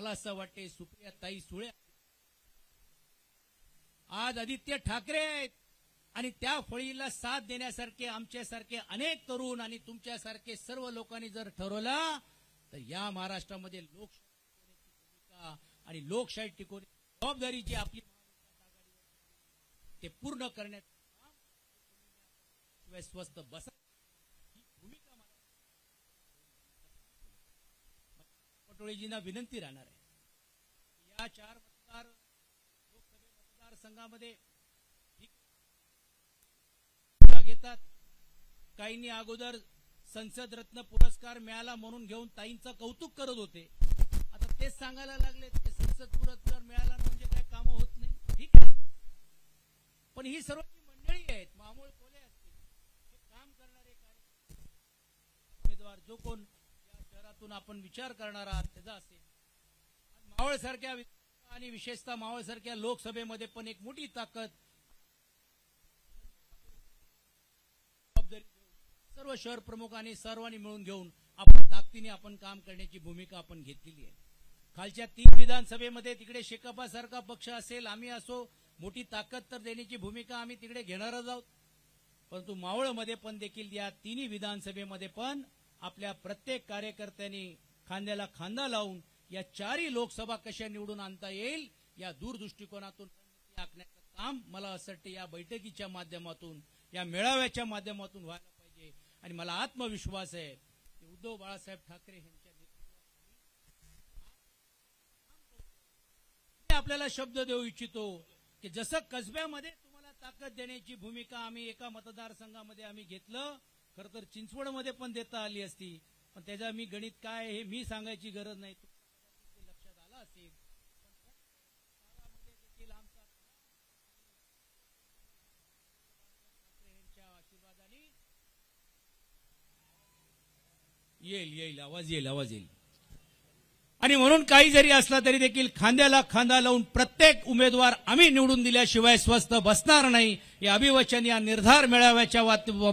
मला असं वाटते सुप्रिया ताई सुळे आज आदित्य ठाकरे आहेत आणि त्या फळीला साथ देण्यासारखे आमच्यासारखे अनेक तरुण आणि तुमच्यासारखे सर्व लोकांनी जर ठरवलं तर या महाराष्ट्रामध्ये लोकशाही आणि लोकशाही टिकवण्याची जबाबदारी जी आपली ते पूर्ण करण्याचं काम शिवाय स्वस्त बसा ही भूमिका पटोळेजींना विनंती राहणार आहे. या 4 लोकसभा मतदारसंघामध्ये घेतात. काहींनी अगोदर संसद रत्न पुरस्कार मिळाला म्हणून घेऊन ताईंचं कौतुक करत होते. आता तेच सांगायला लागले की संसद पुरस्कार मिळाला म्हणजे काय काम होत नाही. ठीक आहे, पण ही सर्व मंडळी आहेत, मामूळ कोले असतील, हे काम करणारे उमेदवार जो कोण या शहरातून आपण विचार करणार आहात त्याचा असेल. मावळ सारख्या आणि विशेषतः मावळ सारख्या लोकसभेमध्ये पण एक मोठी ताकद सर्व शहर प्रमुखांनी सर्वांनी मिळून घेऊन आपण ताकदीने आपण काम करण्याची भूमिका आपण घेतलेली आहे. खालच्या 3 विधानसभेमध्ये तिकडे शेकापा सारखा पक्ष असेल, आम्ही असो, मोठी ताकद तर देण्याची भूमिका आम्ही तिकडे घेणारच आहोत. परंतु मावळमध्ये पण देखील या 3 विधानसभेमध्ये पण आपल्या प्रत्येक कार्यकर्त्यांनी खांद्याला खांदा लावून या 4 लोकसभा कशा निवडून आणता येईल या दूरदृष्टिकोनातून आखण्याचं काम मला असं वाटतं या बैठकीच्या माध्यमातून या मेळाव्याच्या माध्यमातून व्हायला पाहिजे. आणि मला आत्मविश्वास आहे की उद्धव बाळासाहेब ठाकरे यांच्या नेतृत्वाखाली आपल्याला शब्द देऊ इच्छितो की जसं कसब्यामध्ये तुम्हाला ताकद देण्याची भूमिका आम्ही एका मतदारसंघामध्ये आम्ही घेतलं, खरं तर चिंचवडमध्ये पण देता आली असती, पण त्याचा मी गणित काय हे मी सांगायची गरज नाही, लक्षात आलं असेल. देखील आमचा आशीर्वादाने येईल आवाज येईल. आणि म्हणून काही जरी असला तरी देखील खांद्याला खांदा लावून प्रत्येक उमेदवार आम्ही निवडून दिल्याशिवाय स्वस्थ बसणार नाही हे अभिवचन या निर्धार मेळाव्याच्या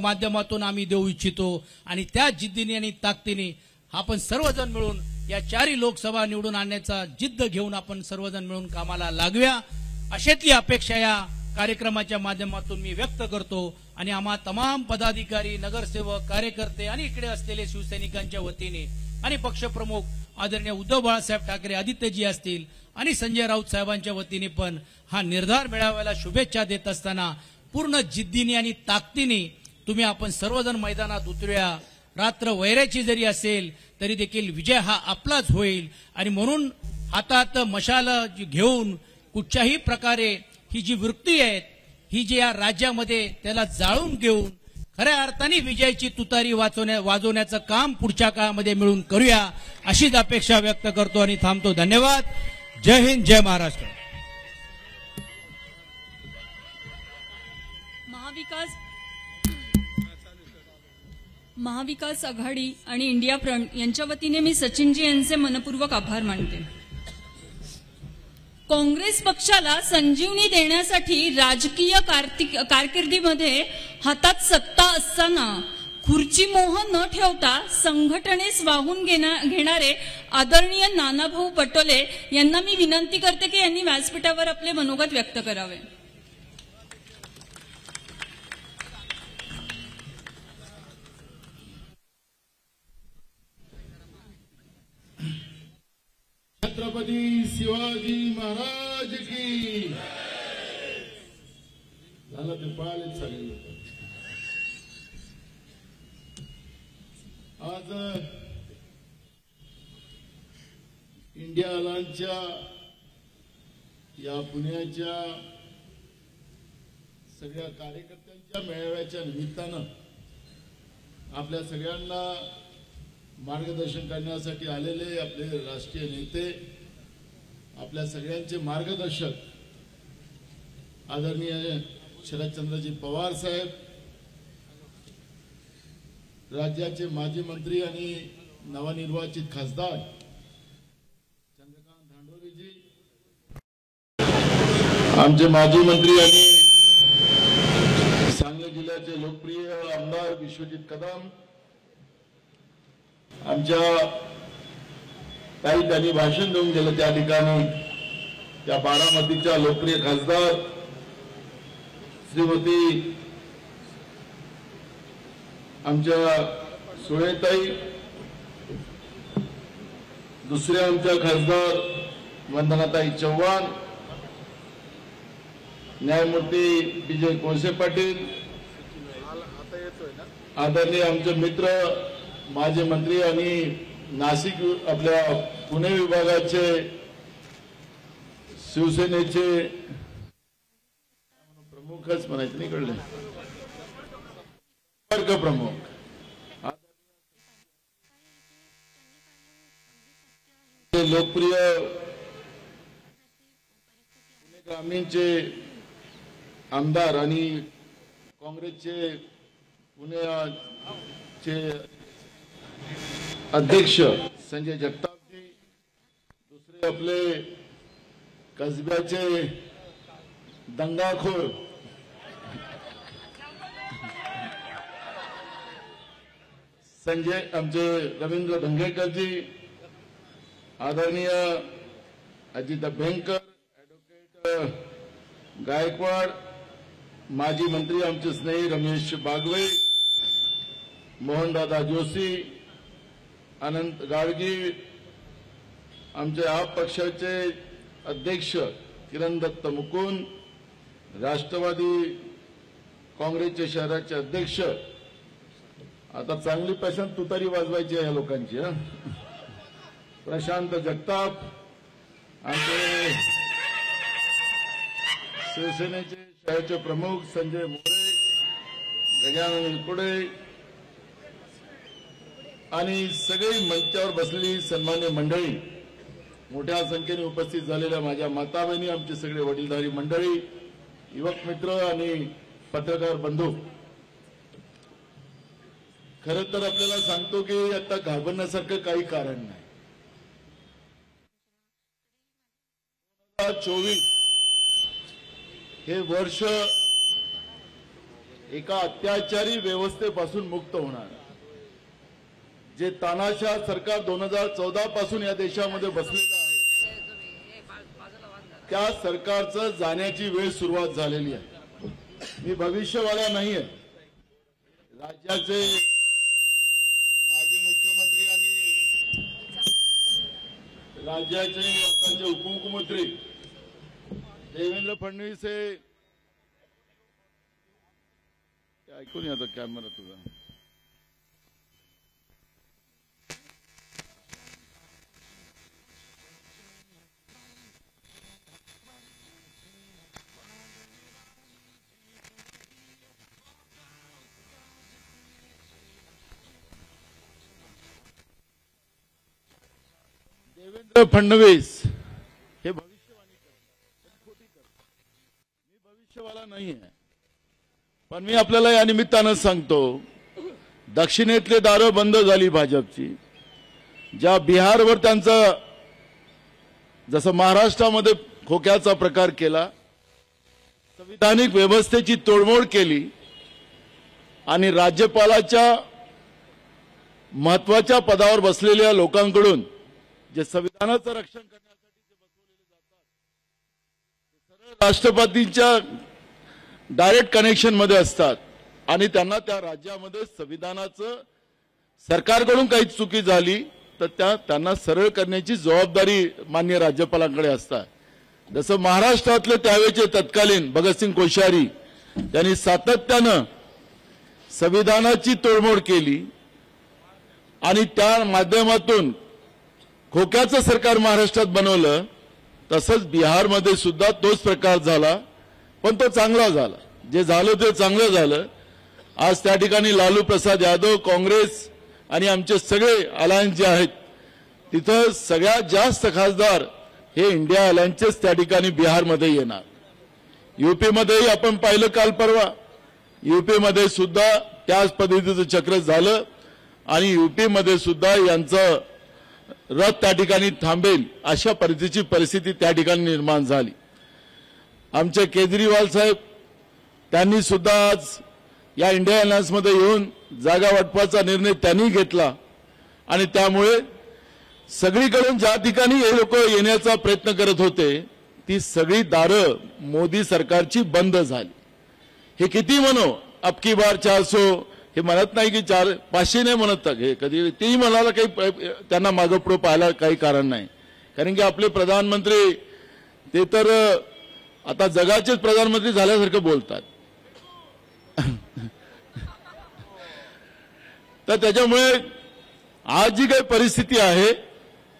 माध्यमातून आम्ही देऊ इच्छितो. आणि त्या जिद्दीने आणि ताकदीने आपण सर्वजण मिळून या 4 लोकसभा निवडून आणण्याचा जिद्द घेऊन आपण सर्वजण मिळून कामाला लागूया अशातली अपेक्षा या कार्यक्रमाच्या माध्यमातून मी व्यक्त करतो. आणि आम्हा तमाम पदाधिकारी, नगरसेवक, कार्यकर्ते आणि इकडे असलेले शिवसैनिकांच्या वतीने आणि पक्षप्रमुख आदरणीय उद्धव बाळासाहेब ठाकरे आदित्यजी असतील आणि संजय राऊत साहेबांच्या वतीने पण हा निर्धार मेळाव्याला शुभेच्छा देत असताना पूर्ण जिद्दीने आणि ताकदीने तुम्ही आपण सर्वजण मैदानात उतरूया. रात्र वैराची जरी असेल तरी देखील विजय हा आपलाच होईल. आणि म्हणून हातात मशाल घेऊन कुठच्याही प्रकारे ही जी वृत्ती आहे ही जी या राज्यामध्ये त्याला जाळून घेऊन खऱ्या अर्थाने विजयाची तुतारी वाजवण्याचं काम पुढच्या काळामध्ये मिळून करूया अशीच अपेक्षा व्यक्त करतो आणि थांबतो. धन्यवाद. जय हिंद, जय महाराष्ट्र. महाविकास आघाडी आणि इंडिया फ्रंट यांच्या वतीने मी सचिनजी यांचे मनपूर्वक आभार मानते. काँग्रेस पक्षाला संजीवनी देण्यासाठी राजकीय कारकिर्दीमध्ये हातात सत्ता असताना खुर्ची मोह न ठेवता संघटनेस वाहून घेणारे आदरणीय नानाभाऊ पटोले यांना मी विनंती करते की यांनी व्यासपीठावर आपले मनोगत व्यक्त करावे. छत्रपती शिवाजी महाराज की. झालं ते पाळले चालेल. आज इंडिया अलायन्सच्या या पुण्याच्या सगळ्या कार्यकर्त्यांच्या मेळाव्याच्या निमित्तानं आपल्या सगळ्यांना मार्गदर्शन करण्यासाठी आलेले आपले राष्ट्रीय नेते, आपल्या सगळ्यांचे मार्गदर्शक आदरणीय शरदचंद्रजी पवार साहेब, राज्याचे माजी मंत्री आणि नवनिर्वाचित खासदार चंद्रकांत धांडोरेजी, आमचे माजी मंत्री आणि सांगली जिल्ह्याचे लोकप्रिय आमदार विश्वजित कदम, आमच्या काही त्यांनी भाषण देऊन गेलं त्या ठिकाणी. त्या बारामतीच्या लोकप्रिय खासदार श्रीमती आमच्या सुळेताई, दुसऱ्या आमच्या खासदार वंदनाताई चव्हाण, न्यायमूर्ती विजय कोळसे पाटील, आदरणीय आमचे मित्र माजी मंत्री आणि नाशिक आपल्या पुणे विभागाचे शिवसेनेचे प्रमुखच म्हणायचे नाही कळले वर्ग प्रमुख लोकप्रिय पुणे ग्रामीणचे आमदार आणि काँग्रेसचे पुण्याचे अध्यक्ष संजय जगतापजी, दुसरे आपले कसब्याचे दंगाखोर संजय आमचे रवींद्र धंगेकरजी, आदरणीय अजित अभ्यंकर, ॲडव्होकेट गायकवाड, माजी मंत्री आमचे स्नेही रमेश बागवे, मोहनदादा जोशी, अनंत गाडगीळ, आमचे आप पक्षाचे अध्यक्ष किरण दत्त मुकुंद, राष्ट्रवादी काँग्रेसचे शहराचे अध्यक्ष. आता चांगली पसंत तुतारी वाजवायची आहे या लोकांची. प्रशांत जगताप, आमचे शिवसेनेचे शहराचे प्रमुख संजय मोरे, गजानन निलकुडे आणि सगळी मंचावर बसलेली सन्मान्य मंडळी, मोठ्या संख्येने उपस्थित झालेल्या माझ्या माता बहिणी, आमचे सगळे वडीलधारी मंडळी, युवक मित्र आणि पत्रकार बंधू, खरं तर आपल्याला सांगतो की आता घाबरण्यासारखं काही कारण नाही. 2024 हे वर्ष एका अत्याचारी व्यवस्थेपासून मुक्त होणार. जे तानाशाह सरकार 2014 पासून या देशामध्ये बसलेलं आहे, त्या सरकारचं जाण्याची वेळ सुरुवात झालेली आहे. मी भविष्यवाला नाहीये. राज्याचे माजी मुख्यमंत्री आणि राज्याचे आताचे उपमुख्यमंत्री देवेंद्र फडणवीस हे ऐकून येतो कॅमेरा तुझा. देवेंद्र फडणवीस हे भविष्यवाणी करतात, खोटी करतात. मी भविष्यवाला नाही आहे, पण मी आपल्याला या निमित्तानं सांगतो, दक्षिणेतले दारं बंद झाली भाजपची. ज्या बिहारवर त्यांचं जसं महाराष्ट्रामध्ये खोक्याचा प्रकार केला, संविधानिक व्यवस्थेची तोडमोड केली आणि राज्यपालाच्या महत्वाच्या पदावर बसलेल्या लोकांकडून जे संविधानाचं रक्षण करण्यासाठी जे बसवलेले जातात, सरळ राष्ट्रपतींच्या डायरेक्ट कनेक्शन मध्ये असतात आणि त्यांना त्या राज्यामध्ये संविधानाचं सरकारकडून काही चुकी झाली तर त्यांना सरळ करण्याची जबाबदारी माननीय राज्यपालांकडे असतात. जसं महाराष्ट्रातले त्यावेळेचे तत्कालीन भगतसिंग कोश्यारी यांनी सातत्यानं संविधानाची तोडमोड केली आणि त्या माध्यमातून खोक्याचं सरकार महाराष्ट्रात बनवलं, तसंच बिहारमध्ये सुद्धा तोच प्रकार झाला, पण तो चांगला झाला. जे झालं ते चांगलं झालं. आज त्या ठिकाणी लालू प्रसाद यादव, काँग्रेस आणि आमचे सगळे अलायन्स जे आहेत, तिथं सगळ्यात जास्त खासदार हे इंडिया अलायन्सचेच त्या ठिकाणी बिहारमध्ये येणार. यूपीमध्येही आपण पाहिलं काल परवा, यूपीमध्ये सुद्धा त्याच पद्धतीचं चक्र झालं आणि यूपीमध्ये सुद्धा यांचं रथ त्या ठिकाणी थांबेल अशा परिस्थितीची परिस्थिती त्या ठिकाणी निर्माण झाली. आमचे केजरीवाल साहेब त्यांनी सुद्धा आज या इंडिया अलायन्समध्ये येऊन जागा वाटपाचा निर्णय त्यांनी घेतला आणि त्यामुळे सगळीकडून ज्या ठिकाणी हे लोक येण्याचा प्रयत्न करत होते ती सगळी दारं मोदी सरकारची बंद झाली. हे किती म्हणो अब की बार 400 हे म्हणत नाही की 500 नाही म्हणत हे कधी तेही म्हणाला काही त्यांना मागं पुढं पाहायला काही कारण नाही. कारण की आपले प्रधानमंत्री ते तर आता जगाचेच प्रधानमंत्री झाल्यासारखं बोलतात. तर त्याच्यामुळे आज जी काही परिस्थिती आहे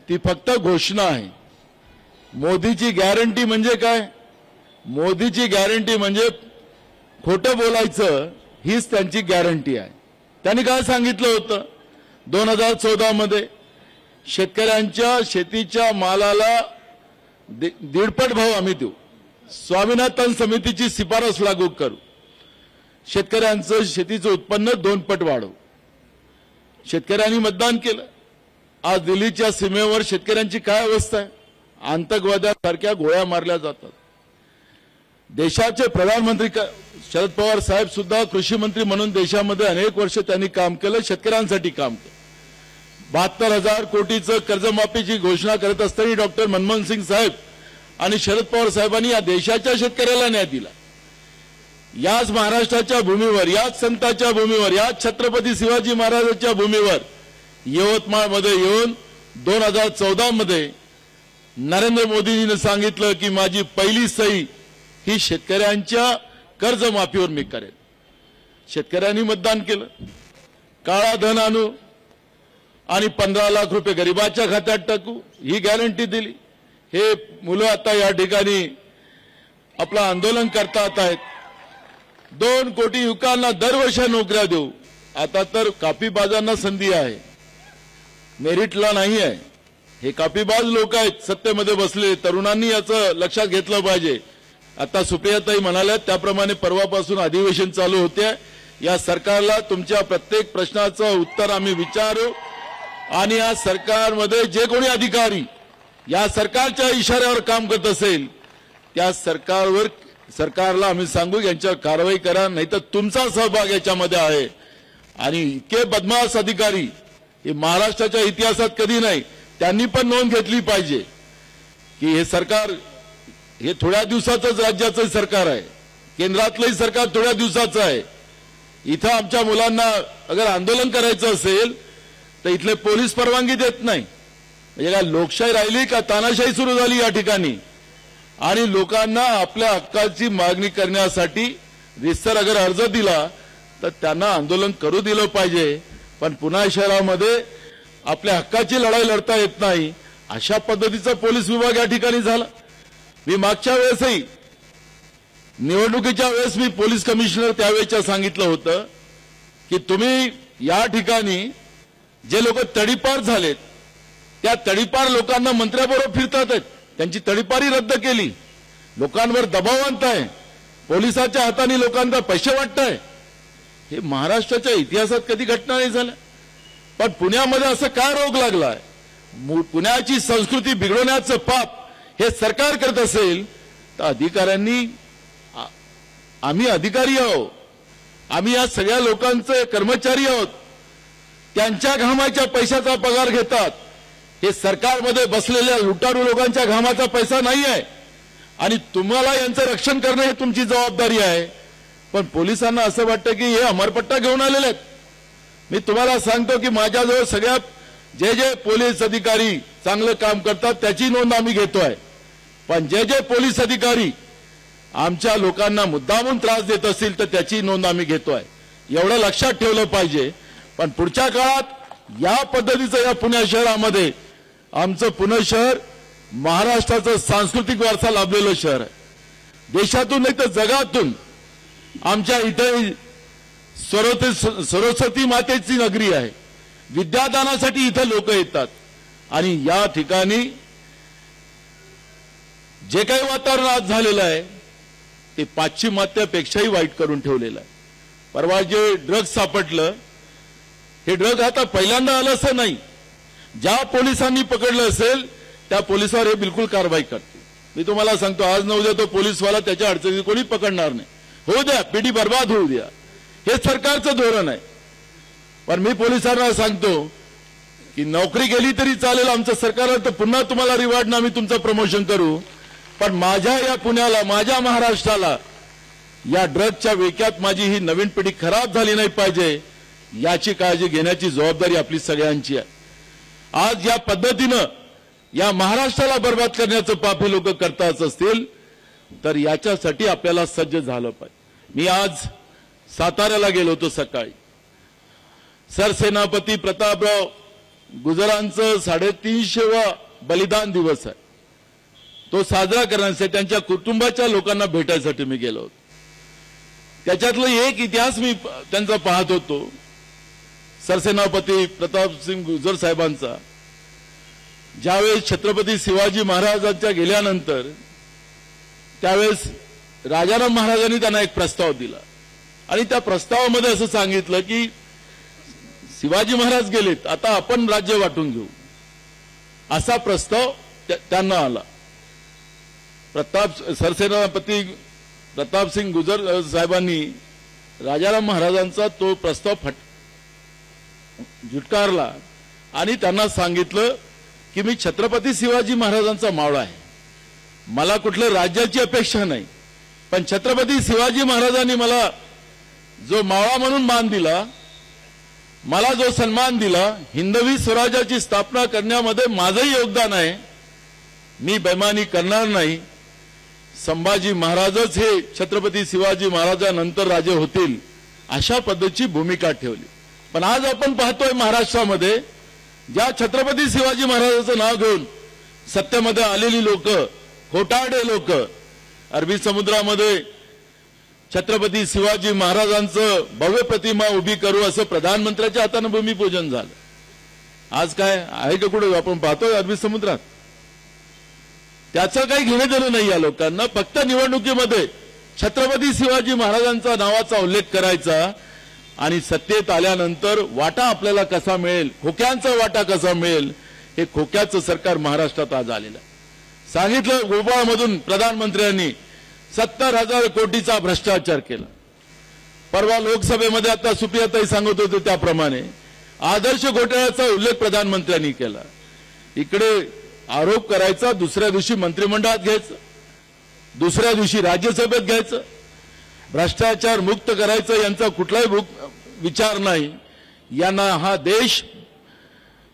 ती फक्त घोषणा आहे. मोदीची गॅरंटी म्हणजे काय? मोदीची गॅरंटी म्हणजे खोटं बोलायचं हीच त्यांची गॅरंटी आहे. त्यांनी काय सांगितलं होतं 2014 मध्ये शेतकऱ्यांच्या शेतीच्या मालाला 1.5 भाव आम्ही देऊ, स्वामीनाथन समितीची शिफारस लागू करू, शेतकऱ्यांचं शेतीचं उत्पन्न 2 पट वाढवू. शेतकऱ्यांनी मतदान केलं. आज दिल्लीच्या सीमेवर शेतकऱ्यांची काय अवस्था आहे? आतंकवाद्यासारख्या गोळ्या मारल्या जातात. देशाचे प्रधानमंत्री शरद पवार साहेब सुद्धा कृषी मंत्री म्हणून देशामध्ये अनेक वर्ष त्यांनी काम केलं, शेतकऱ्यांसाठी काम केलं. 72,000 कोटीचं कर्जमाफीची घोषणा करत असताना डॉक्टर मनमोहन सिंग साहेब आणि शरद पवार साहेबांनी या देशाच्या शेतकऱ्याला न्याय दिला. याच महाराष्ट्राच्या भूमीवर, याच संतांच्या भूमीवर, याच छत्रपती शिवाजी महाराजांच्या भूमीवर यवतमाळमध्ये येऊन 2014 मध्ये नरेंद्र मोदींनी सांगितलं की माझी पहिली सही ही शेतकऱ्यांच्या कर्जमाफीवर मी करेन. शेतकऱ्यांनी मतदान केलं. काळा धन आणू आणि 15 लाख रुपये गरिबाच्या खात्यात टाकू ही गॅरंटी दिली. हे मुलं आता या ठिकाणी आपलं आंदोलन करतात आहेत. 2 कोटी युवकांना दरवर्षी नोकऱ्या देऊ. आता तर कापीबाजांना संधी आहे, मेरिटला नाही आहे. हे कापीबाज लोक आहेत सत्तेमध्ये बसले. तरुणांनी याचं लक्षात घेतलं पाहिजे. आता सुप्रियाताई म्हणाल्या त्याप्रमाणे परवापासून अधिवेशन चालू होते. या सरकारला तुमच्या प्रत्येक प्रश्नाचं उत्तर आम्ही विचारू आणि या सरकारमध्ये जे कोणी अधिकारी या सरकारच्या इशाऱ्यावर काम करत असेल त्या सरकारला आम्ही सांगू यांच्यावर कारवाई करा, नाहीतर तुमचा सहभाग याच्यामध्ये आहे. आणि इतके बदमाश अधिकारी हे महाराष्ट्राच्या इतिहासात कधी नाही. त्यांनी पण नोंद घेतली पाहिजे की हे सरकार हे थोड्या दिवसाचंच राज्याचं सरकार आहे, केंद्रातलंही सरकार थोड्या दिवसाचं आहे. इथं आमच्या मुलांना अगर आंदोलन करायचं असेल तर इथले पोलीस परवानगी देत नाही. म्हणजे काय लोकशाही राहिली का तानाशाही सुरू झाली या ठिकाणी? आणि लोकांना आपल्या हक्काची मागणी करण्यासाठी रितसर अगर अर्ज दिला तर त्यांना आंदोलन करू दिलं पाहिजे. पण पुणे शहरामध्ये आपल्या हक्काची लढाई लढता येत नाही अशा पद्धतीचा पोलीस विभाग या ठिकाणी झाला. मी मागच्या वेळेसही निवडणुकीच्या वेळेस मी पोलीस कमिशनर त्यावेळेच्या सांगितलं होतं की तुम्ही या ठिकाणी जे लोक तडीपार झालेत त्या तडीपार लोकांना मंत्र्याबरोबर फिरतात आहेत, त्यांची तडीपारी रद्द केली, लोकांवर दबाव आणताय, पोलिसाच्या हाताने लोकांना पैसे वाटताय. हे महाराष्ट्राच्या इतिहासात कधी घटना नाही झाल्या. पण पुण्यामध्ये असं काय रोग लागलाय? पुण्याची संस्कृती बिघडवण्याचं पाप हे सरकार करत असेल तर अधिकाऱ्यांनी, आम्ही अधिकारी आहोत, आम्ही या सगळ्या लोकांचे कर्मचारी आहोत, त्यांच्या घामाच्या पैशाचा पगार घेतात. हे सरकारमध्ये बसलेल्या लुटारू लोकांच्या घामाचा पैसा नाही आहे आणि तुम्हाला यांचं रक्षण करणं हे तुमची जबाबदारी आहे. पण पोलिसांना असं वाटतं की हे अमरपट्टा घेऊन आलेले आहेत. मी तुम्हाला सांगतो की माझ्याजवळ सगळ्या जे पोलीस अधिकारी चांगलं काम करतात त्याची नोंद आम्ही घेतोय. पण जे पोलीस अधिकारी आमच्या लोकांना मुद्दामून त्रास देत असतील तर त्याची नोंद आम्ही घेतोय. एवढं लक्षात ठेवलं पाहिजे. पण पुढच्या काळात या पद्धतीचं या पुणे शहरामध्ये आमचं पुणे शहर महाराष्ट्राचं सांस्कृतिक वारसा लाभलेलं शहर आहे. देशातून नाही तर जगातून आमच्या इथे सरस्वती मातेची नगरी आहे. विद्यादानासाठी इथे लोक येतात आणि या ठिकाणी जे काही वातावरण आज झालेलं आहे ते पाश्चिमात्यापेक्षाही वाईट करून ठेवलेलं आहे. परवा जे ड्रग्ज सापडलं हे ड्रग आता पहिल्यांदा आलं असं नाही. ज्या पोलिसांनी पकडलं असेल त्या पोलिसावर हे बिलकुल कारवाई करते. मी तुम्हाला सांगतो आज न उद्या तो पोलीसवाला त्याच्या अडचणीत कोणी पकडणार नाही. होऊ द्या, पिढी बर्बाद होऊ द्या, हे सरकारचं धोरण आहे. पण मी पोलिसांना सांगतो की नोकरी गेली तरी चालेल आमचं सरकार तर पुन्हा तुम्हाला रिवॉर्ड आम्ही तुमचं प्रमोशन करू, पण माझ्या या पुण्याला, माझ्या महाराष्ट्राला या ड्रग्जच्या वेक्यात माझी ही नवीन पिढी खराब झाली नाही पाहिजे याची काळजी घेण्याची जबाबदारी आपली सगळ्यांची आहे. आज या पद्धतीनं या महाराष्ट्राला बर्बाद करण्याचं पाप हे लोक करताच असतील तर याच्यासाठी आपल्याला सज्ज झालं पाहिजे. मी आज साताऱ्याला गेलो होतो सकाळी. सरसेनापती प्रतापराव गुजरांचं 350वा बलिदान दिवस आहे. तो साजरा करण्यासाठी त्यांच्या कुटुंबाच्या लोकांना भेटायसाठी मी गेलो होतो. त्याच्यातलं एक इतिहास मी त्यांचा पाहत होतो. सरसेनापती प्रतापसिंग गुजर साहेबांचा ज्यावेळेस छत्रपती शिवाजी महाराजांच्या गेल्यानंतर त्यावेळेस राजाराम महाराजांनी त्यांना एक प्रस्ताव दिला आणि त्या प्रस्तावामध्ये असं सांगितलं की शिवाजी महाराज गेलेत, आता आपण राज्य वाटून घेऊ, असा प्रस्ताव त्यांना आला. सरसेनापती प्रतापसिंग गुजर साहेबांनी राजाराम महाराजांचा तो प्रस्ताव झुटकारला आणि त्यांना सांगितलं की मी छत्रपती शिवाजी महाराजांचा मावळा आहे, मला कुठल्या राज्याची अपेक्षा नाही, पण छत्रपती शिवाजी महाराजांनी मला जो मावळा म्हणून मान दिला, मला जो सन्मान दिला, हिंदवी स्वराज्याची स्थापना करण्यामध्ये माझंही योगदान आहे, मी बेमानी करणार नाही. संभाजी महाराजच हे छत्रपती शिवाजी महाराजांनंतर राजे होतील अशा पद्धतीची भूमिका ठेवली. पण आज आपण पाहतोय महाराष्ट्रामध्ये ज्या छत्रपती शिवाजी महाराजांचं नाव घेऊन सत्तेमध्ये आलेली लोक, खोटारडे लोक, अरबी समुद्रामध्ये छत्रपती शिवाजी महाराजांचं भव्य प्रतिमा उभी करू असं प्रधानमंत्र्यांच्या हाताने भूमिपूजन झालं. आज काय आहे का कुठे आपण पाहतोय अरबी समुद्रात? त्याचं काही घेणं देणं नाही या लोकांना. फक्त निवडणुकीमध्ये छत्रपती शिवाजी महाराजांचा नावाचा उल्लेख करायचा आणि सत्तेत आल्यानंतर वाटा आपल्याला कसा मिळेल, खोक्यांचा वाटा कसा मिळेल, हे खोक्याचं सरकार महाराष्ट्रात आज आलेलं आहे. सांगितलं भोपाळमधून प्रधानमंत्र्यांनी 70,000 कोटीचा भ्रष्टाचार केला. परवा लोकसभेमध्ये आता सुप्रियाताई सांगत होते त्याप्रमाणे आदर्श घोटाळ्याचा उल्लेख प्रधानमंत्र्यांनी केला. इकडे आरोप करायचा, दुसऱ्या दिवशी मंत्रिमंडळात घ्यायचं, दुसऱ्या दिवशी राज्यसभेत घ्यायचं, भ्रष्टाचार मुक्त करायचं यांचा कुठलाही विचार नाही. यांना हा देश,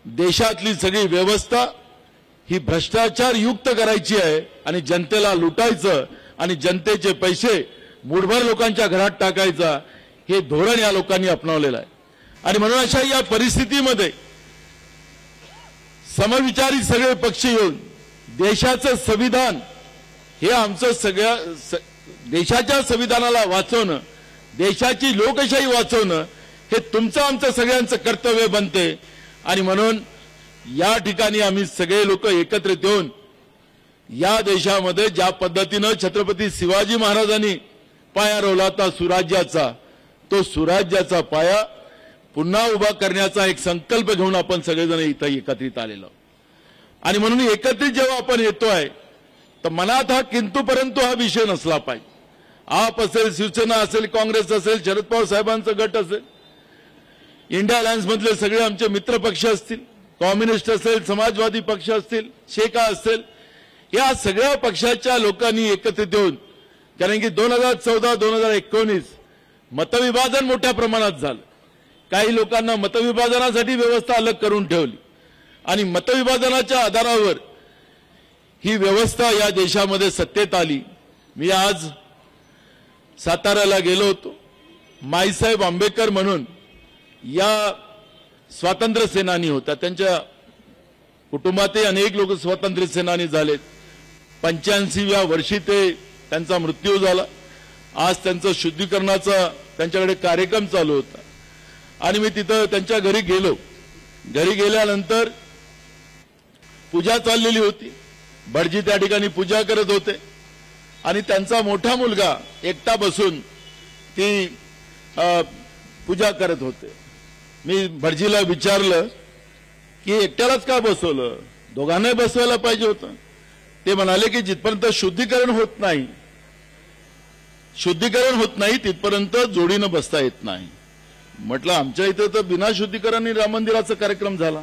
देशातली सगळी व्यवस्था ही भ्रष्टाचार युक्त करायची आहे आणि जनतेला लुटायचं आणि जनतेचे पैसे मुठभर लोकांच्या घरात टाकायचा, हे धोरण या लोकांनी अपनावलेलं आहे. आणि म्हणून अशा या परिस्थितीमध्ये समविचारी सगळे पक्ष येऊन देशाचं संविधान हे आमचं सगळ्या देशाच्या संविधानाला वाचवणं, देशाची लोकशाही वाचवणं हे तुमचं आमचं सगळ्यांचं कर्तव्य बनते. आणि म्हणून या ठिकाणी आम्ही सगळे लोक एकत्रित येऊन या देशामध्ये ज्या पद्धतीनं छत्रपती शिवाजी महाराजांनी पाया रोवला होता सुराज्याचा, तो सुराज्याचा पाया पुन्हा उभा करण्याचा एक संकल्प घेऊन आपण सगळेजण इथं एकत्रित आलेलो. आणि म्हणून एकत्रित जेव्हा आपण येतोय तर मनात हा किंतु परंतु हा विषय नसला पाहिजे. आप असेल, शिवसेना असेल, काँग्रेस असेल, शरद पवार साहेबांचा गट असेल, इंडिया अलायन्स मधले सगळे आमचे मित्र पक्ष असतील, कम्युनिस्ट असेल, समाजवादी पक्ष असतील, शेका असेल, या सगळ्या पक्षाच्या लोकांनी एकत्रित येऊन, कारण की 2014-2019 मतविभाजन मोठ्या प्रमाणात झालं. काही लोकांना मतविभाजनासाठी व्यवस्था अलग करून ठेवली आणि मतविभाजनाच्या आधारावर ही व्यवस्था या देशामध्ये सत्तेत आली. मी आज साताऱ्याला गेलो होतो. माईसाहेब आंबेडकर म्हणून या स्वातंत्र्य सेनानी होत्या, त्यांच्या कुटुंबातही अनेक लोक स्वातंत्र्य सेनानी झालेत. 85व्या वर्षी त्यांचा मृत्यू झाला. आज त्यांचं शुद्धीकरणाचा त्यांच्याकडे कार्यक्रम चालू होता आणि मी तिथं त्यांच्या घरी गेलो. घरी गेल्यानंतर पूजा चाललेली होती. भटजी त्या ठिकाणी पूजा करत होते आणि त्यांचा मोठा मुलगा एकटा बसून ती पूजा करत होते. मी भटजीला विचारलं की एकट्यालाच का बसवलं, दोघांनाही बसवायला पाहिजे होतं. ते म्हणाले की जिथपर्यंत शुद्धीकरण होत नाही तिथपर्यंत जोडीनं बसता येत नाही. म्हटलं आमच्या इथे तर बिना शुद्धीकरणाने राम मंदिराचा कार्यक्रम झाला,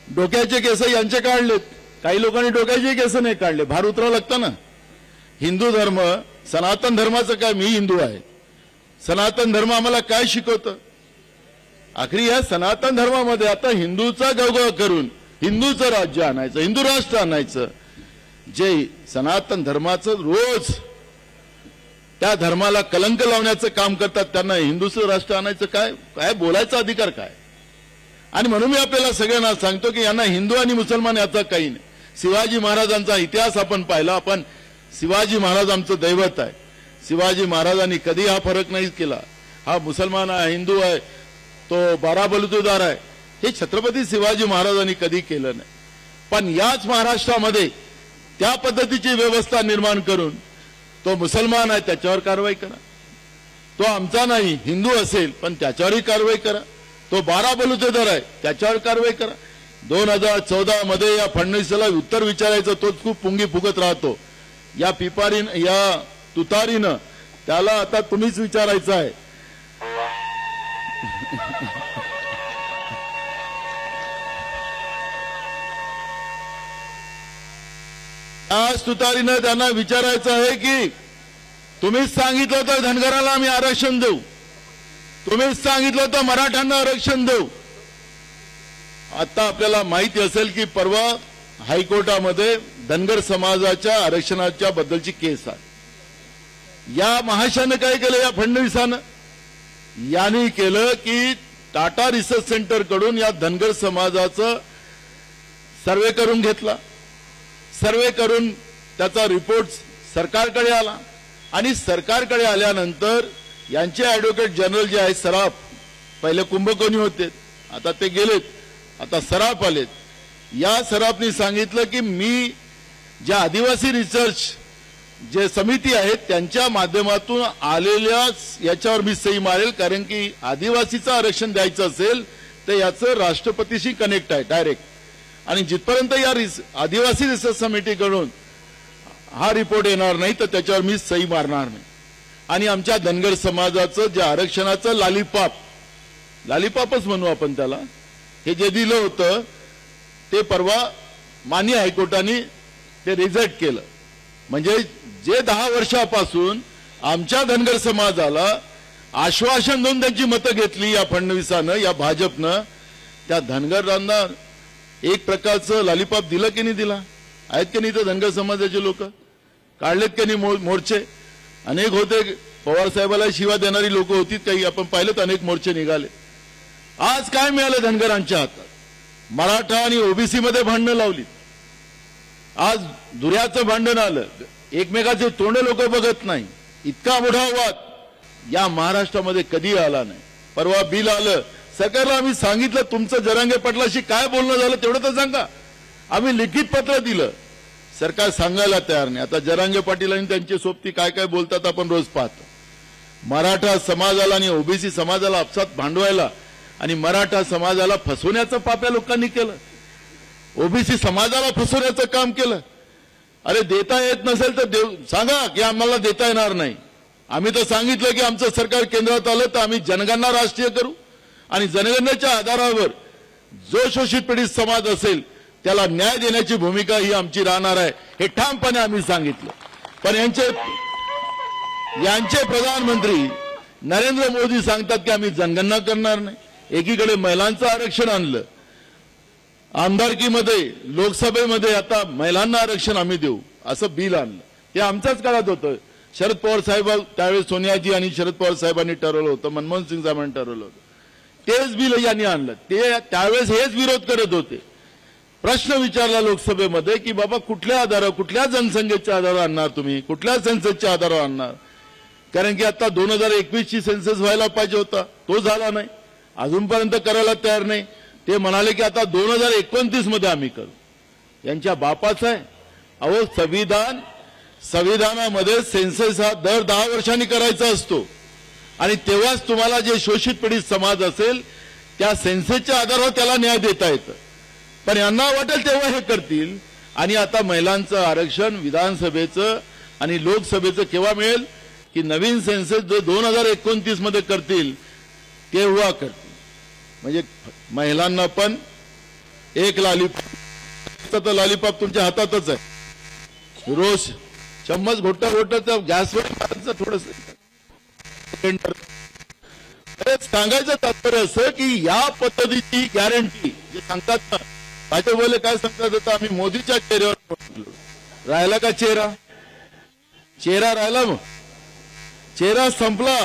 डोक्याचे केस यांचे काढलेत, काही लोकांनी डोक्याचे केस नाही काढले. भार उतरावं लागतं ना. हिंदू धर्म, सनातन धर्माचं काय, मी हिंदू आहे, सनातन धर्म आम्हाला काय शिकवतं? आखरी या सनातन धर्मामध्ये आता हिंदूचा गवगव करून हिंदूचं राज्य आणायचं, हिंदू राष्ट्र आणायचं. जे सनातन धर्माचं रोज त्या धर्माला कलंक लावण्याचं काम करतात त्यांना हिंदूचं राष्ट्र आणायचं काय काय बोलायचा अधिकार काय? आणि म्हणून मी आपल्याला सगळ्यांना सांगतो की यांना हिंदू आणि मुसलमान याचा काही नाही. शिवाजी महाराजांचा इतिहास आपण पाहिला, आपण शिवाजी महाराज आमचं दैवत आहे. शिवाजी महाराजांनी कधी हा फरक नाही केला, हा मुसलमान आहे, हिंदू आहे, तो 12 बलुतेदार आहे, हे छत्रपती शिवाजी महाराजांनी कधी केलं नाही. पण याच महाराष्ट्रामध्ये त्या पद्धतीची व्यवस्था निर्माण करून तो मुसलमान आहे त्याच्यावर कारवाई करा, तो आमचा नाही हिंदू असेल पण त्याच्यावरही कारवाई करा, तो 12 बलुतेदार आहे त्याच्यावर कारवाई करा. 2014 मध्ये या फडणवीसला उत्तर विचारायचं, तोच खूप पुंगी फुगत राहतो. या पिपारीनं, या तुतारीनं त्याला आता तुम्हीच विचारायचं आहे. आज तुतारीनं त्यांना विचारायचं आहे की तुम्हीच सांगितलं होतं धनगराला आम्ही आरक्षण देऊ, तुम्हीच सांगितलं होतं मराठ्यांना आरक्षण देऊ. आता आपल्याला माहिती असेल की परवा हायकोर्टामध्ये धनगर समाजाच्या आरक्षणाच्या बद्दलची केस आहे. या महाशानं काय केलं, या फडणवीसानं यांनी केलं की टाटा रिसर्च सेंटर कडून या धनगर समाजाचं सर्वे करून घेतला. सर्वे करून त्याचा रिपोर्ट सरकारकडे आला आणि सरकारकडे आल्यानंतर यांचे ऍडव्होकेट जनरल जे आहेत सराफ, पहिले कुंभकोणी होते आता ते गेलेत, आता सराफ आलेत. या सराफनी सांगितलं की मी ज्या आदिवासी रिसर्च जे समिती आहेत त्यांच्या माध्यमातून आलेल्या याच्यावर मी सही मारेल, कारण की आदिवासीचं आरक्षण द्यायचं असेल तर याचं राष्ट्रपतीशी कनेक्ट आहे डायरेक्ट. आणि जिथपर्यंत या आदिवासी रिसर्च समितीकडून हा रिपोर्ट येणार नाही तर त्याच्यावर मी सही मारणार नाही. आणि आमच्या धनगर समाजाचं जे आरक्षणाचं लालीपापच म्हणू आपण त्याला, हे जे दिलं होतं ते परवा माननीय हायकोर्टाने ते रिजेक्ट केलं. म्हणजे जे 10 वर्षापासून आमच्या धनगर समाजाला आश्वासन देऊन त्यांची मतं घेतली या फडणवीसानं, या भाजपनं, त्या धनगरांना एक प्रकारचं लालीपाप दिलं की नाही दिला? आहेत की नाही तर धनगर समाजाचे लोक काढलेत की नाही मोर्चे? अनेक होते, पवार साहेबाला शिवा देणारी लोक होती काही, आपण पाहिलेत अनेक मोर्चे निघाले. आज काय मिळालं धनगरांच्या हातात? मराठा आणि ओबीसी मध्ये भांडणं लावली. आज दुऱ्याचं भांडण आलं, एकमेकाचे तोंड लोक बघत नाही. इतका मोठा वाद या महाराष्ट्रामध्ये कधी आला नाही. परवा बिल आलं, सरकारला आम्ही सांगितलं तुमचं जरांगे पाटलाशी काय बोलणं झालं तेवढं तर सांगा. आम्ही लिखित पत्र दिलं, सरकार सांगायला तयार नाही. आता जरांगे पाटील आणि त्यांची सोबती काय काय बोलतात आपण रोज पाहतो. मराठा समाजाला आणि ओबीसी समाजाला आपसात भांडवायला आणि मराठा समाजाला फसवण्याचं पाप या लोकांनी केलं, ओबीसी समाजाला फसवण्याचं काम केलं. अरे देता येत नसेल तर सांगा की आम्हाला देता येणार नाही. आम्ही तर सांगितलं की आमचं सरकार केंद्रात आलं तर आम्ही जनगणना राष्ट्रीय करू आणि जनगणनेच्या आधारावर जो शोषित पीडित समाज असेल त्याला न्याय देण्याची भूमिका ही आमची राहणार आहे, हे ठामपणे आम्ही सांगितलं. पण यांचे प्रधानमंत्री नरेंद्र मोदी सांगतात की आम्ही जनगणना करणार नाही. एकीकडे महिलांचं आरक्षण आणलं, आमदारकीमध्ये लोकसभेमध्ये आता महिलांना आरक्षण आम्ही देऊ असं बिल आणलं. ते आमच्याच काळात होतं. शरद पवार साहेब त्यावेळेस सोनियाजी आणि शरद पवार साहेबांनी ठरवलं होतं, मनमोहन सिंग साहेबांनी ठरवलं होतं. तेच बिल यांनी आणलं. ते त्यावेळेस हेच विरोध करत होते. प्रश्न विचारला लोकसभेमध्ये की बाबा कुठल्या आधारावर, कुठल्या जनसंख्येच्या आधारावर आणणार तुम्ही, कुठल्या सेन्ससच्या आधारावर आणणार? कारण की आता 2021 ची सेन्सस व्हायला पाहिजे होता, तो झाला नाही, अजूनपर्यंत करायला तयार नाही. ते म्हणाले की आता 2029 मध्ये आम्ही करू. यांच्या बापाचं आहे. अहो संविधानामध्ये सेन्सस हा दर 10 वर्षांनी करायचा असतो आणि तेव्हाच तुम्हाला जे शोषित पीडित समाज असेल त्या सेन्ससच्या आधारावर त्याला न्याय देता येतं. पण यांना वाटेल तेव्हा हे करतील. आणि आता महिलांचं आरक्षण विधानसभेचं आणि लोकसभेचं केव्हा मिळेल की नवीन सेन्सस जो 2029 मध्ये करतील तेव्हा करतील. म्हणजे महिलांना पण एक लॉलीपॉप, लॉलीपॉप तुमच्या हातातच आहे. रोज चम्मच घोटता त्या गॅसवर मारायचं थोडस. सांगायचं तात्पर्य असं की या पद्धतीची गॅरंटी जे सांगतात ना, भाजपवाले काय सांगतात, आता आम्ही मोदीच्या चेहऱ्यावर राहिला का चेहरा? चेहरा राहिला? मग चेहरा संपला.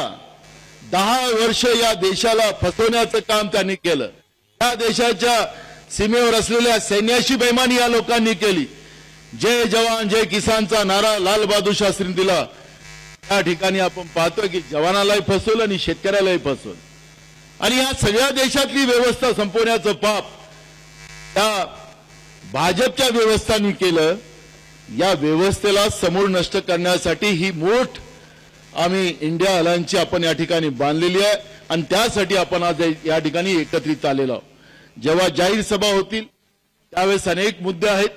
10 वर्ष या देशाला फसवण्याचं काम त्यांनी केलं. या देशाच्या सीमेवर असलेल्या सैन्याशी बेईमानी या लोकांनी केली. जय जवान जय किसानचा नारा लाल बहादूर शास्त्रींनी दिला. त्या ठिकाणी आपण पाहतो की जवानालाही फसवलं आणि शेतकऱ्यालाही फसवलं. आणि या सगळ्या देशातली व्यवस्था संपवण्याचं पाप त्या भाजपच्या व्यवस्थांनी केलं. या व्यवस्थेला समूळ नष्ट करण्यासाठी ही मूठ आम्ही इंडिया अलायन्सची आपण या ठिकाणी बांधलेली आहे आणि त्यासाठी आपण आज या ठिकाणी एकत्रित आलेलो आहोत. जेव्हा जाहीर सभा होतील त्यावेळेस अनेक मुद्दे आहेत,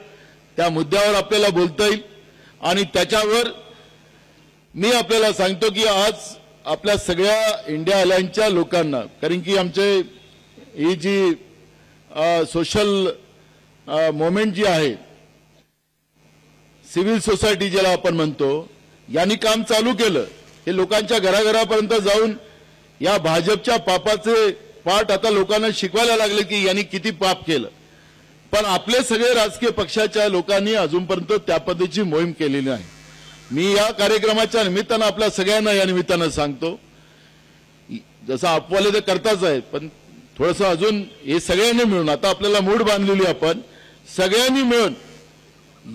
त्या मुद्द्यावर आपल्याला बोलता येईल. आणि त्याच्यावर मी आपल्याला सांगतो की आज आपल्या सगळ्या इंडिया अलायन्सच्या लोकांना, कारण की आमचे ही जी सोशल मोमेंट जी आहे, सिव्हिल सोसायटी ज्याला आपण म्हणतो, यांनी काम चालू केलं. हे लोकांच्या घराघरापर्यंत जाऊन या भाजपच्या पापाचे पाठ आता लोकांना शिकवायला लागले की यांनी किती पाप केलं. पण आपले सगळे राजकीय पक्षाच्या लोकांनी अजूनपर्यंत त्या पद्धतीची मोहीम केलेली नाही. मी या कार्यक्रमाच्या निमित्तानं आपल्या सगळ्यांना या निमित्तानं सांगतो, जसं आपवाले ते करताच आहेत, पण थोडंसं अजून हे सगळ्यांनी मिळून, आता आपल्याला मूड बांधलेली आपण सगळ्यांनी मिळून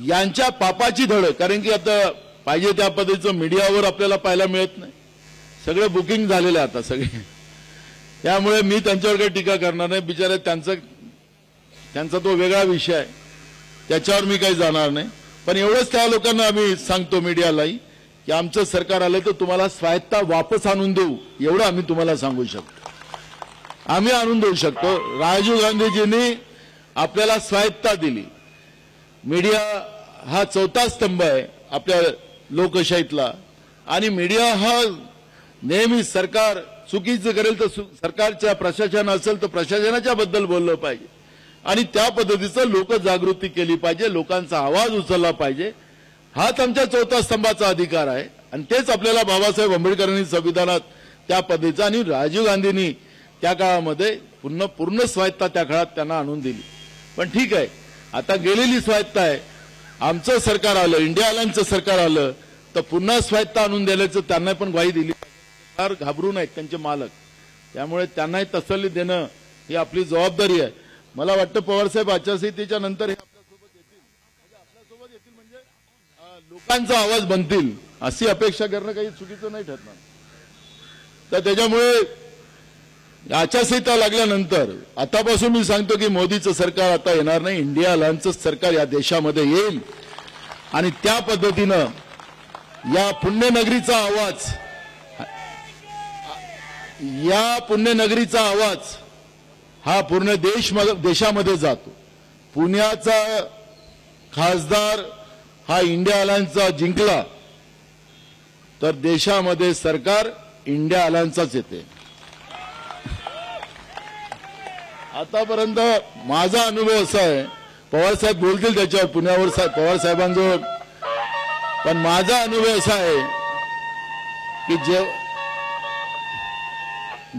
यांच्या पापाची धड, कारण की आता पाहिजे त्या पद्धतीचं मीडियावर आपल्याला पाहायला मिळत नाही. सगळे बुकिंग झालेले आता सगळे. त्यामुळे मी त्यांच्यावर काही टीका करणार नाही. बिचारे त्यांचा तो वेगळा विषय आहे, त्याच्यावर मी काही जाणार नाही. पण एवढंच त्या लोकांना आम्ही सांगतो मीडियालाही की आमचं सरकार आलं तर तुम्हाला स्वायत्ता वापस आणून देऊ, एवढं आम्ही तुम्हाला सांगू शकतो. आम्ही आणून देऊ शकतो. राजीव गांधीजींनी आपल्याला स्वायत्ता दिली. मीडिया हा चौथा स्तंभ आहे आपल्या लोकशाहीतला. आणि मीडिया हा नेहमी सरकार चुकीचं करेल तर सरकारच्या प्रशासन असेल तर प्रशासनाच्या बद्दल बोललं पाहिजे आणि त्या पद्धतीचं लोकजागृती केली पाहिजे, लोकांचा आवाज उचलला पाहिजे. हाच आमच्या चौथा स्तंभाचा अधिकार आहे आणि तेच आपल्याला बाबासाहेब आंबेडकरांनी संविधानात त्या पद्धतीचा आणि राजीव गांधींनी त्या काळामध्ये पूर्ण स्वायत्ता त्या काळात त्यांना आणून दिली. पण ठीक आहे, आता गेलेली स्वायत्ता आहे. आमचं सरकार आलं, इंडिया अलायन्सचं सरकार आलं तर पुन्हा स्वायत्ता आणून द्यायचं त्यांना पण ग्वाही दिली. फार घाबरू नयेत त्यांचे मालक, त्यामुळे त्यांनाही तसल्ली देणं ही आपली जबाबदारी आहे. मला वाटतं पवारसाहेब आचारसंहितेच्या नंतर हे आपल्यासोबत येतील म्हणजे लोकांचा आवाज बनतील अशी अपेक्षा करणं काही चुकीचं नाही ठरणार. तर त्याच्यामुळे आचारसंहिता लागल्यानंतर आतापासून मी सांगतो की मोदीचं सरकार आता येणार नाही, इंडिया अलायन्सचं सरकार या देशामध्ये येईल आणि त्या पद्धतीनं या पुण्यनगरीचा आवाज हा पूर्ण देशामध्ये जातो. पुण्याचा खासदार हा इंडिया अलायन्सचा जिंकला तर देशामध्ये सरकार इंडिया अलायन्सचाच येते. आतापर्यंत माझा अनुभव असा आहे, पवारसाहेब बोलतील त्याच्यावर पुण्यावर पवार साहेबांजवळ, पण माझा अनुभव असा आहे की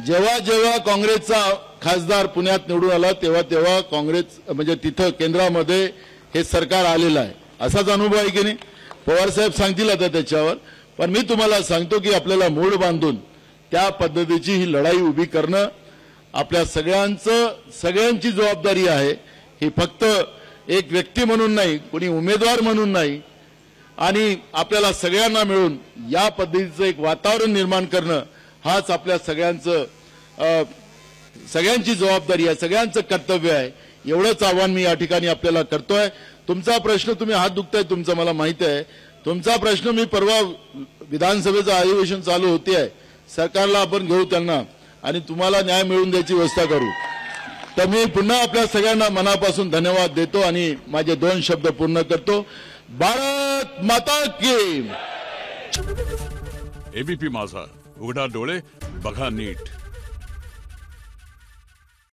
जेव्हा काँग्रेसचा खासदार पुण्यात निवडून आला तेव्हा काँग्रेस म्हणजे तिथं केंद्रामध्ये हे सरकार आलेलं आहे, असाच अनुभव आहे की नाही. पवारसाहेब सांगतील आता त्याच्यावर, पण मी तुम्हाला सांगतो की आपल्याला मूळ बांधून त्या पद्धतीची ही लढाई उभी करणं आपल्या सगळ्यांची जबाबदारी आहे. ही फक्त एक व्यक्ती म्हणून नाही, कोणी उमेदवार म्हणून नाही, आणि आपल्याला सगळ्यांना मिळून या पद्धतीचं एक वातावरण निर्माण करणं हाच आपल्या सगळ्यांची जबाबदारी आहे, सगळ्यांचं कर्तव्य आहे. एवढंच आव्हान मी या ठिकाणी आपल्याला करतोय. तुमचा प्रश्न, तुम्ही हात दुखताय तुमचं मला माहिती आहे, तुमचा प्रश्न मी परवा विधानसभेचं अधिवेशन चालू होते आहे, सरकारला आपण घेऊ त्यांना आणि तुम्हाला न्याय मिळवून द्यायची व्यवस्था करू. तर मी पुन्हा आपल्या सगळ्यांना मनापासून धन्यवाद देतो आणि माझे 2 शब्द पूर्ण करतो. भारत माता की. एबीपी माझा, उघडा डोळे बघा नीट.